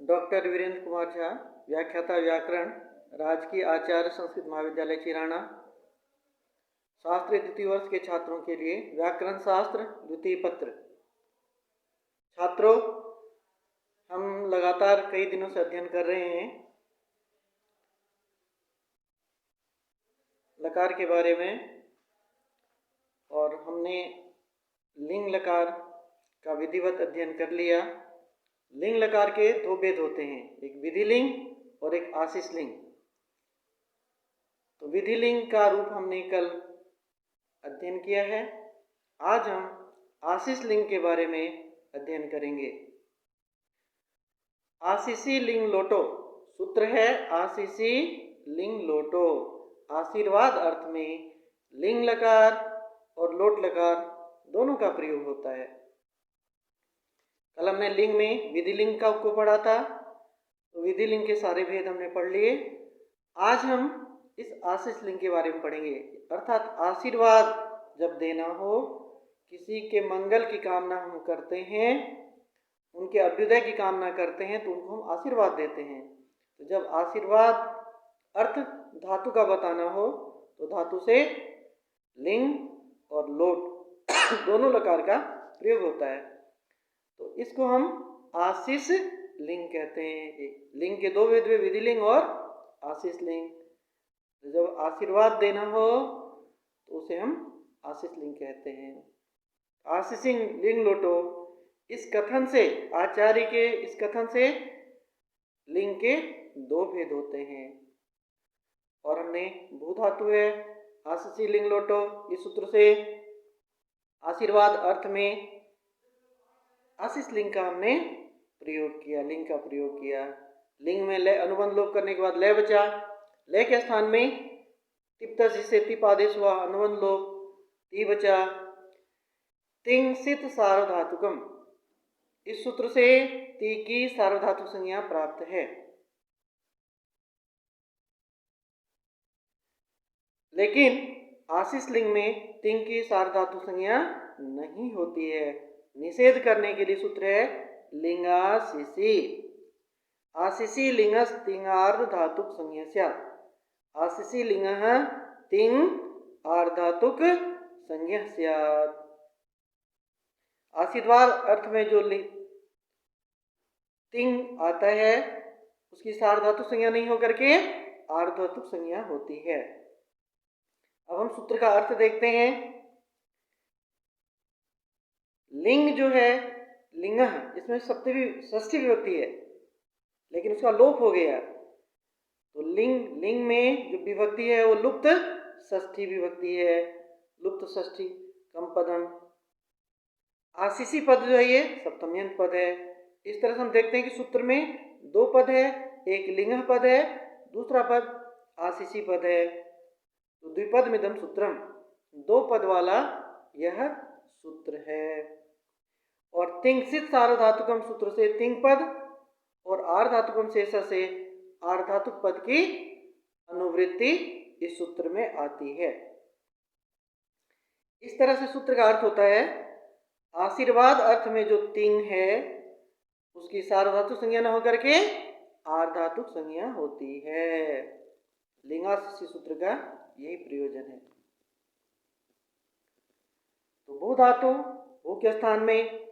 Doctor Virendra Kumar Jha, व्याख्याता व्याकरण, राजकीय आचार्य संस्कृत महाविद्यालय चिराना। शास्त्री द्वितीय वर्ष के छात्रों के लिए व्याकरण शास्त्र द्वितीय पत्र। छात्रों, हम लगातार कई दिनों से अध्ययन कर रहे हैं लकार के बारे में, और हमने लिंग लकार का विधिवत अध्ययन कर लिया। लिंग लकार के दो भेद होते हैं, एक विधि लिंग और एक आशीष लिंग। तो विधि लिंग का रूप हमने कल अध्ययन किया है। आज हम आशीष लिंग के बारे में अध्ययन करेंगे। आशीषी लिंग लोटो सूत्र है। आशीषी लिंग लोटो आशीर्वाद अर्थ में लिंग लकार और लोट लकार दोनों का प्रयोग होता है। कल हमने लिंग में विधि लिंग का को पढ़ा था, तो विधि लिंग के सारे भेद हमने पढ़ लिए। आज हम इस आशीष लिंग के बारे में पढ़ेंगे, अर्थात आशीर्वाद जब देना हो, किसी के मंगल की कामना हम करते हैं, उनके अभ्युदय की कामना करते हैं, तो उनको हम आशीर्वाद देते हैं। तो जब आशीर्वाद अर्थ धातु का बताना हो, तो धातु से लिंग और लोट दोनों लकार का प्रयोग होता है। तो इसको हम आशीष लिंग कहते हैं। लिंग के दो भेद हुए, विधि लिंग और आशीष लिंग। तो जब आशीर्वाद देना हो तो उसे हम आशीष लिंग कहते हैं। आशीषी लिंग लोटो, इस कथन से, आचार्य के इस कथन से लिंग के दो भेद होते हैं। और हमने भू धातु है आशीषी लिंग लोटो, इस सूत्र से आशीर्वाद अर्थ में आशीष लिंग का हमने प्रयोग किया, लिंग का प्रयोग किया। लिंग में लय अनुबंध लोप करने के बाद लय बचा। लय के स्थान में तिप्त से तिप आदेश हुआ, अनुबंध लोप, ती बचा। तिंग सित सार्वधातुकम, इस सूत्र से ती की सार्वधातु संज्ञा प्राप्त है। लेकिन आशीष लिंग में तिंग की सार्वधातु संज्ञा नहीं होती है। निषेध करने के लिए सूत्र है लिंगाशीषी। आशीषी लिंगस तिंगार्ध धातुक संज्ञा। आशीषी लिंग तिंग आर्धातुक संज्ञा स्यात्। आशीर्वाद अर्थ में जो तिंग आता है उसकी सार्वधातुक संज्ञा नहीं होकर के आर्धातुक संज्ञा होती है। अब हम सूत्र का अर्थ देखते हैं। लिंग जो है, लिंग, इसमें षष्ठी विभक्ति है, लेकिन उसका लोप हो गया। तो लिंग में जो विभक्ति है वो लुप्त षष्ठी विभक्ति है, लुप्त षष्ठी कम पदम। आशीषी पद जो है ये सप्तम्यंत पद है। इस तरह से हम देखते हैं कि सूत्र में दो पद है, एक लिंग पद है, दूसरा पद आशीषी पद है। तो द्विपद मिदम सूत्रम, दो पद वाला यह सूत्र है। और तिंगसित सार्वधातुकम सूत्र से तिंग पद और आर्धातुकम शेष से आर्धातुक पद की अनुवृत्ति इस सूत्र में आती है। इस तरह से सूत्र का अर्थ होता है, आशीर्वाद अर्थ में जो तिंग है उसकी सार्वधातुक संज्ञा न होकर के आर्धातुक संज्ञा होती है। लिंगाशीषी सूत्र का यही प्रयोजन है। तो भू धातु, भू के स्थान में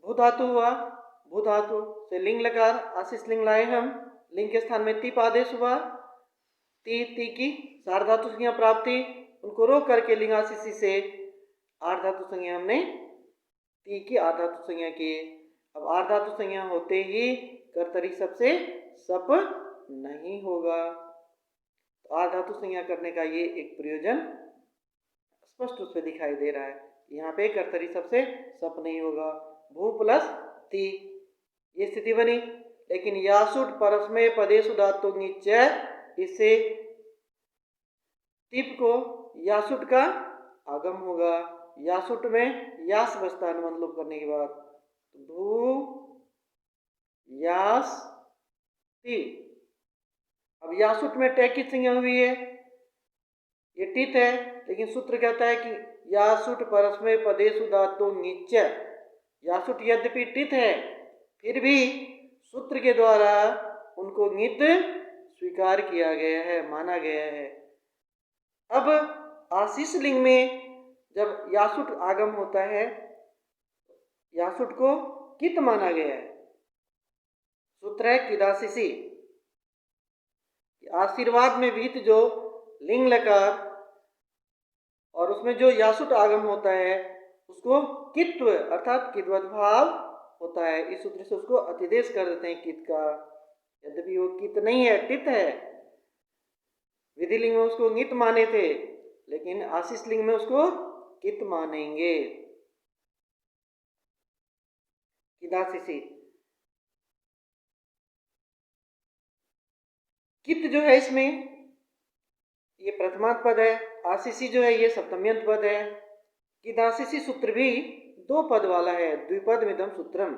भू धातु हुआ, भू धातु से लिंग लकार आशीष लिंग लाए हम। लिंग के स्थान में तिप आदेश हुआ, ती की सार्वधातु संज्ञा प्राप्ति, उनको रोक करके लिंगाशीषी से आर्धातु संज्ञा हमने ती की आर्धातु संज्ञा की। अब आर्धातु संज्ञा होते ही कर्तरी सब से सप नहीं होगा। तो आर्धातु संज्ञा करने का ये एक प्रयोजन स्पष्ट रूप से दिखाई दे रहा है। यहाँ पे कर्तरी सब से सप नहीं होगा। भू प्लस ती, ये स्थिति बनी। लेकिन यासुट परस्मय पदेशु धातु निश्चय, इससे तिप को यासुट का आगम होगा। यासुट में यास बचता है अनुबंध लोप करने के बाद। भू यास ती। अब यासुट में टै की संज्ञा हुई है, ये टित है, लेकिन सूत्र कहता है कि यासुट परस्मय पदेशु धातु निश्चय, यासुट यद्यपि टित है, फिर भी सूत्र के द्वारा उनको ङित स्वीकार किया गया है, माना गया है। अब आशीष लिंग में जब यासुट आगम होता है, यासुट को कित माना गया है। सूत्र है किदाशिसी। आशीर्वाद में विहित जो लिंग लकार और उसमें जो यासुट आगम होता है उसको कित्व अर्थात किद्वत भाव होता है। इस सूत्र से उसको अतिदेश कर देते हैं कित का, यद्यपि वो कित नहीं है, टित है। विधि लिंग में उसको ङित माने थे, लेकिन आशीष लिंग में उसको कित मानेंगे। किदाशिसी। कित जो है इसमें ये प्रथमांत पद है, आशीषी जो है ये सप्तम्यंत पद है। किदाशिसी सूत्र भी दो पद वाला है, द्विपद मिदम सूत्रम।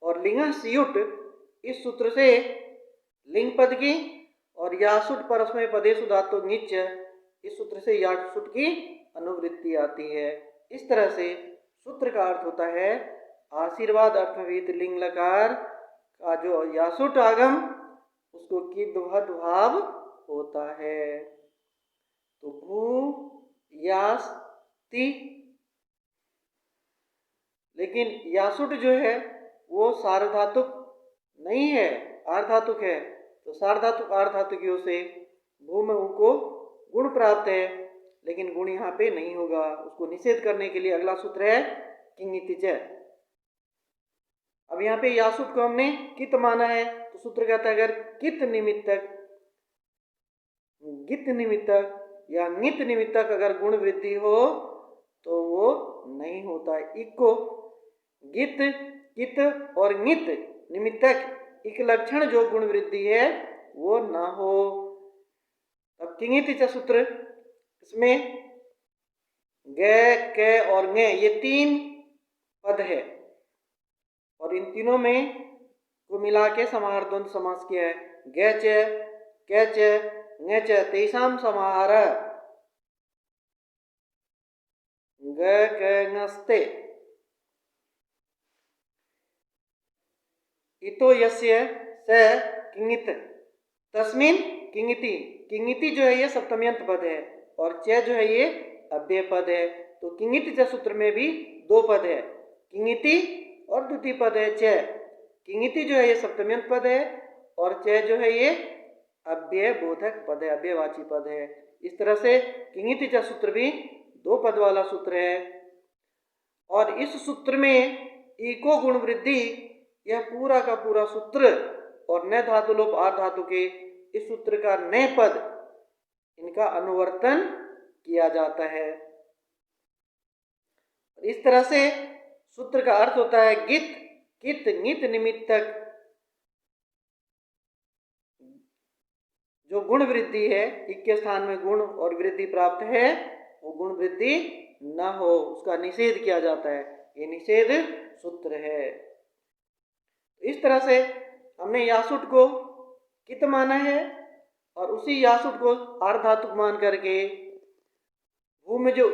और लिंग सियुट इस सूत्र से लिंग पद की और यासुट परस्मय पदेषु धातु ङिच इस सूत्र से यासुट की अनुवृत्ति आती है। इस तरह से सूत्र का अर्थ होता है आशीर्वाद अर्थविहित लिंग लकार का जो यासुट आगम उसको किद्वत भाव होता है। तो भू यास ति, लेकिन यासुट जो है वो सार्वधातुक नहीं है, आर्धातुक है। तो सार्वधातुक आर्धातुकियों से भू में को गुण प्राप्त है, लेकिन गुण यहाँ पे नहीं होगा। उसको निषेध करने के लिए अगला सूत्र है किंगिति च। अब यहाँ पे यासुट को हमने कित माना है, तो सूत्र कहता है अगर कित निमित्तक, गित निमित्तक या ङित निमित्तक अगर गुण वृद्धि हो तो वो नहीं होता। इको गित, कित और ङित निमित्तक इक लक्षण जो गुण वृद्धि है वो ना हो। अब किंगिति च सूत्र, इसमें ग, क और ङ ये तीन पद है और इन तीनों में को मिला के समाहार द्वंद्व समास किया है। ग च, क च, ङ च तेषां समाहार ग क ङस्ते। इतो यस्य स किंगित तस्मिन किंगिति। किंगिति जो है ये सप्तम्यंत पद है और च जो है ये अव्यय पद है। तो किंगिति च सूत्र में भी दो पद है, किंगिति और द्वितीय पद है च। किंगिति जो है ये सप्तम्यंत पद है और च जो है ये अव्यय बोधक पद है, अव्ययवाची पद है। इस तरह से किंगिति च सूत्र भी दो पद वाला सूत्र है। और इस सूत्र में इको गुण वृद्धि यह पूरा का पूरा सूत्र और न धातु लोप आर धातु के इस सूत्र का न पद इनका अनुवर्तन किया जाता है। इस तरह से सूत्र का अर्थ होता है गित, कित, ङित निमित्तक जो गुण वृद्धि है, इक के स्थान में गुण और वृद्धि प्राप्त है, वो गुण वृद्धि न हो, उसका निषेध किया जाता है। ये निषेध सूत्र है। इस तरह से हमने यासुट को कित माना है और उसी यासुट को आर्धातुक मान करके भू में जो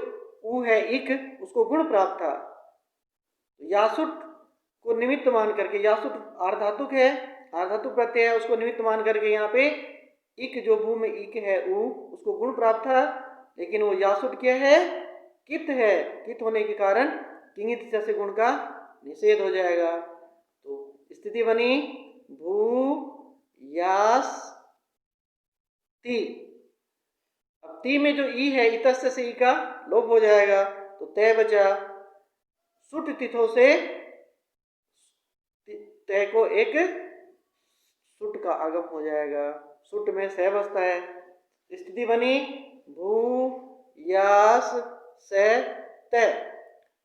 ऊ है इक उसको गुण प्राप्त था। यासुट को निमित्त मान करके, यासुट आर्धातुक है, आर्धातुक प्रत्यय है, उसको निमित्त मान करके यहाँ पे इक जो भू में इक है ऊ उसको गुण प्राप्त था, लेकिन वो यासुट क्या है, कित है। कित होने के कारण किंगित से गुण का निषेध हो जाएगा। तो स्थिति बनी भू यास ति। अब ती में जो ई है इतस्य से ई का लोप हो जाएगा, तो तय बचा। सुट तिथो से तय को एक सुट का आगम हो जाएगा, सुट में सह बसता है। स्थिति बनी भू यास से तय।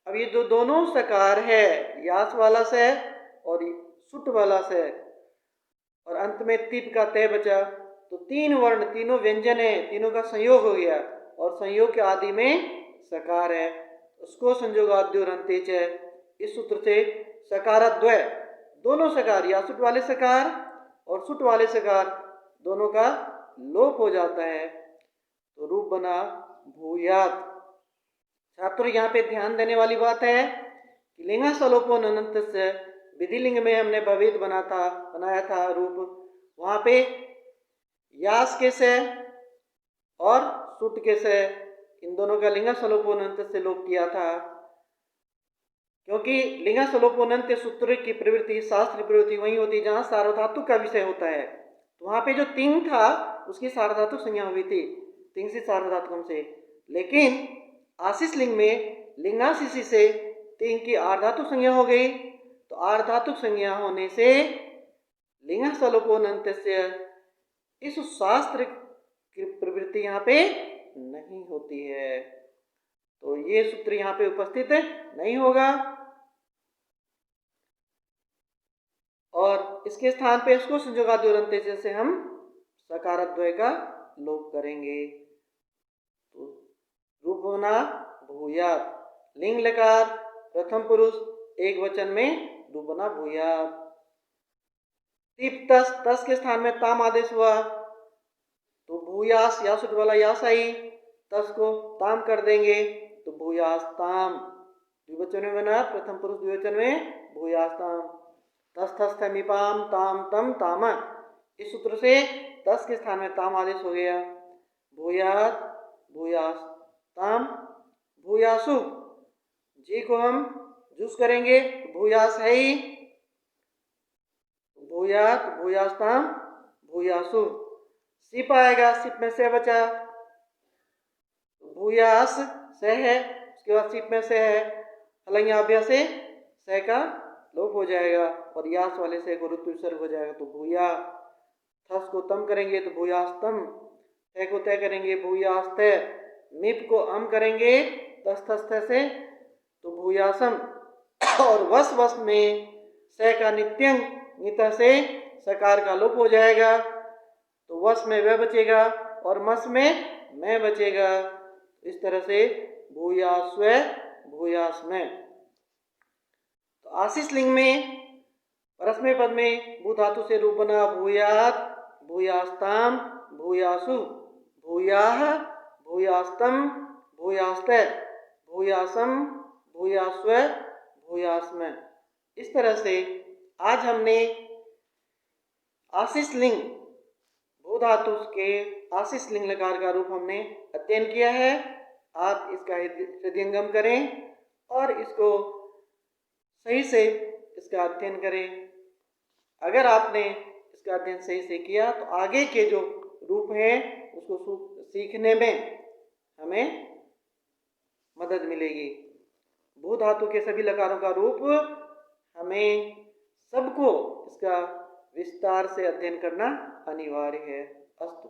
अब ये जो दोनों सकार है, यास वाला से और सुट वाला से, और अंत में तिप का तय बचा, तो तीन वर्ण, तीनों व्यंजन है, तीनों का संयोग हो गया और संयोग के आदि में सकार है, उसको संयोगाद्योरंतेच है। इस सूत्र से सकारद्वय, दोनों सकार, यासुट वाले सकार और सुट वाले सकार दोनों का लोप हो जाता है, तो रूप बना भूयात। छात्रों यहाँ पे ध्यान देने वाली बात है कि लिंगा सलोपो ननंतस्य विधिलिंग में हमने भवेद बनाया था रूप, वहाँ पे यास के से और सुट के से इन दोनों का लिंगा सलोपोनंत से लोप किया था, क्योंकि लिंगा सलोपोनंत सूत्र की प्रवृत्ति शास्त्र प्रवृत्ति वही होती जहाँ सार्वधातु का विषय होता है। तो वहाँ पे जो तिंग था उसकी सार्वधातु संज्ञा हुई थी, तिंग से सार्वधातुकम से। लेकिन आशीष लिंग में लिंगाशीषी से तिंग की आर्धातु संज्ञा हो गई, तो आर्धातुक संज्ञा होने से लिंगा सलोपोनंत से इस शास्त्र की प्रवृत्ति यहाँ पे नहीं होती है, तो ये सूत्र यहाँ पे उपस्थित नहीं होगा। और इसके स्थान पे इसको संयोगाद्योरंत से हम सकारद्वय का लोप करेंगे। तो रूप बना भूयात, लिंग लकार प्रथम पुरुष एक वचन में रूप बना भूयात। तीप तस, तस के स्थान में ताम आदेश हुआ तो भूयास यासुट वाला यास आई, तस को ताम कर देंगे तो भूयास ताम, द्विवचन में बना प्रथम पुरुष द्विवचन में भूयास ताम। तस थस थमिपाम ताम तम ताम, इस सूत्र से तस के स्थान में ताम आदेश हो गया। भूयात भूयास ताम भूयासु, जी को हम जूस करेंगे भूयास है ही, भूयात भूयास ताम भूयासु। सिप आएगा, सिप में से बचा, भूयास से है, उसके बाद सिप में से है, हलंग्याभ्य से से का लोप हो जाएगा और यास वाले से को ऋतु विसर्ग हो जाएगा, तो भूया। थस को तम करेंगे तो भूयास्तम, तय को तय करेंगे भूयास्त, मिप को अम करेंगे तस थस से तो भूयासम। और वस वस में से का नित्यंग नित से सकार का लोप हो जाएगा, तो वस में वह बचेगा और मस में मैं बचेगा। इस तरह से भूयास्व भूयास में। तो आशीष लिंग में परस्मय पद में भू धातु से रूप बना भूयात भूयास्ताम भूयासु, भूयाह भूयास्तम भूयास्त, भूयासम भूयास्व भूयास्म। इस तरह से आज हमने आशीष लिंग भू धातु के आशीष लिंग लकार का रूप हमने अध्ययन किया है। आप इसका हृदयंगम करें और इसको सही से इसका अध्ययन करें। अगर आपने इसका अध्ययन सही से किया तो आगे के जो रूप हैं उसको सीखने में हमें मदद मिलेगी। भू धातु के सभी लकारों का रूप हमें सबको इसका विस्तार से अध्ययन करना अनिवार्य है। अस्तु।